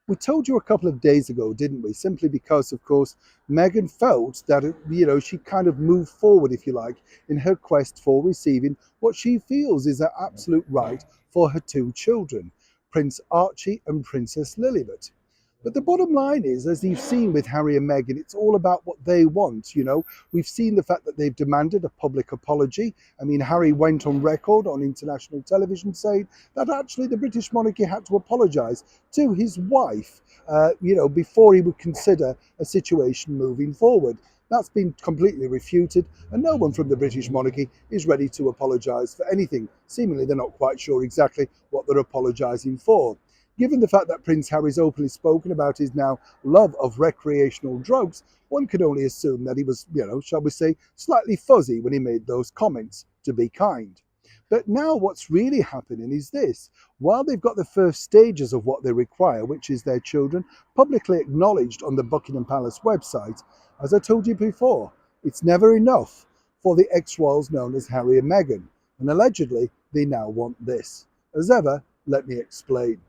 We told you a couple of days ago, didn't we? Simply because, of course, Meghan felt that, she kind of moved forward, if you like, in her quest for receiving what she feels is her absolute right for her two children, Prince Archie and Princess Lilibet. But the bottom line is, as you've seen with Harry and Meghan, it's all about what they want. We've seen the fact that they've demanded a public apology. I mean, Harry went on record on international television saying that actually the British monarchy had to apologise to his wife, before he would consider a situation moving forward. That's been completely refuted, and no one from the British monarchy is ready to apologise for anything. Seemingly, they're not quite sure exactly what they're apologising for. Given the fact that Prince Harry's openly spoken about his now love of recreational drugs, one could only assume that he was, shall we say, slightly fuzzy when he made those comments, to be kind. But now what's really happening is this. While they've got the first stages of what they require, which is their children, publicly acknowledged on the Buckingham Palace website, as I told you before, it's never enough for the ex-royals known as Harry and Meghan. And allegedly, they now want this. As ever, let me explain.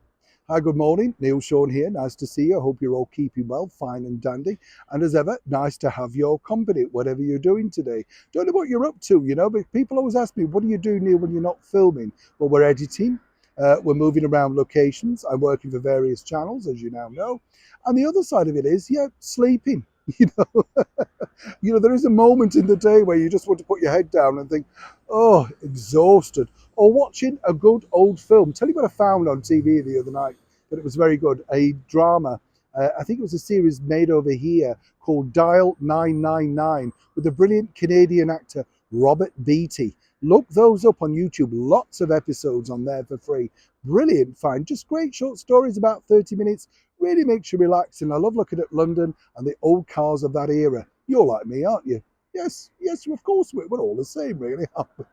Hi, good morning. Neil Sean here. Nice to see you. I hope you're all keeping well, fine and dandy. And as ever, nice to have your company, whatever you're doing today. Don't know what you're up to, but people always ask me, what do you do, Neil, when you're not filming? Well, we're editing. We're moving around locations. I'm working for various channels, as you now know. And the other side of it is, sleeping. You know, there is a moment in the day where you just want to put your head down and think, oh, exhausted. Or watching a good old film. Tell you what I found on TV the other night, that it was very good. A drama. I think it was a series made over here called Dial 999 with the brilliant Canadian actor Robert Beatty. Look those up on YouTube. Lots of episodes on there for free. Brilliant find. Just great short stories, about 30 minutes. Really makes you relax. And I love looking at London and the old cars of that era. You're like me, aren't you? Yes, of course, we're all the same, really, aren't we?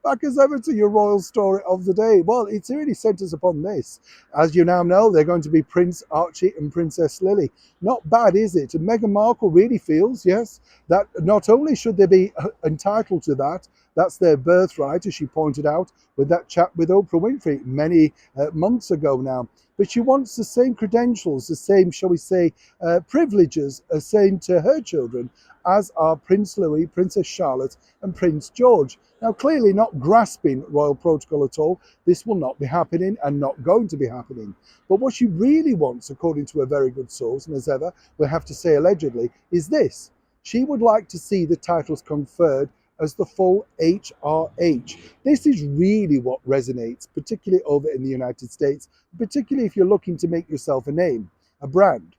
Back as ever to your royal story of the day. Well, it really centres upon this. As you now know, they're going to be Prince Archie and Princess Lily. Not bad, is it? And Meghan Markle really feels, yes, that not only should they be entitled to that, that's their birthright, as she pointed out with that chat with Oprah Winfrey many months ago now. But she wants the same credentials, the same, shall we say, privileges as saying to her children, as are Prince Louis, Princess Charlotte, and Prince George. Now, clearly not grasping royal protocol at all, this will not be happening and not going to be happening. But what she really wants, according to a very good source, and as ever, we have to say allegedly, is this. She would like to see the titles conferred as the full HRH. This is really what resonates, particularly over in the United States, particularly if you're looking to make yourself a name, a brand.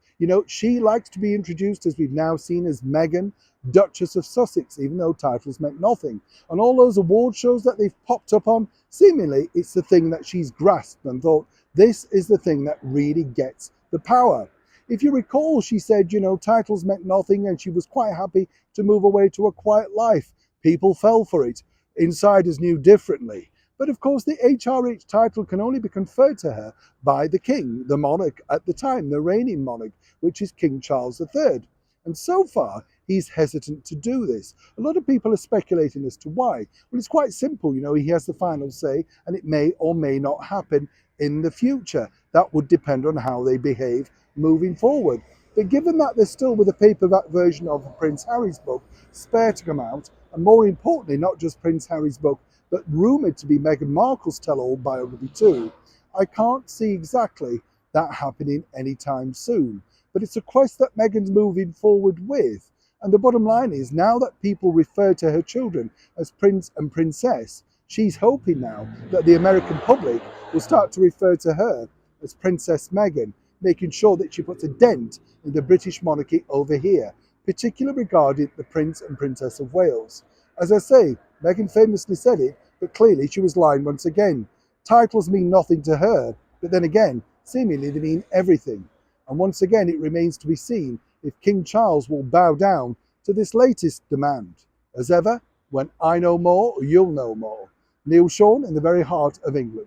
She likes to be introduced, as we've now seen, as Meghan, Duchess of Sussex, even though titles meant nothing. And all those award shows that they've popped up on, seemingly it's the thing that she's grasped and thought, this is the thing that really gets the power. If you recall, she said, titles meant nothing and she was quite happy to move away to a quiet life. People fell for it. Insiders knew differently. But of course, the HRH title can only be conferred to her by the king, the monarch at the time, the reigning monarch, which is King Charles III. And so far, he's hesitant to do this. A lot of people are speculating as to why. Well, it's quite simple. He has the final say, and it may or may not happen in the future. That would depend on how they behave moving forward. But given that they're still with a paperback version of Prince Harry's book, spare to come out, and more importantly, not just Prince Harry's book, but rumoured to be Meghan Markle's tell-all biography too, I can't see exactly that happening anytime soon. But it's a quest that Meghan's moving forward with. And the bottom line is, now that people refer to her children as Prince and Princess, she's hoping now that the American public will start to refer to her as Princess Meghan, making sure that she puts a dent in the British monarchy over here, particularly regarding the Prince and Princess of Wales. As I say, Meghan famously said it, but clearly she was lying once again. Titles mean nothing to her, but then again, seemingly they mean everything. And once again, it remains to be seen if King Charles will bow down to this latest demand. As ever, when I know more, you'll know more. Neil Sean in the very heart of England.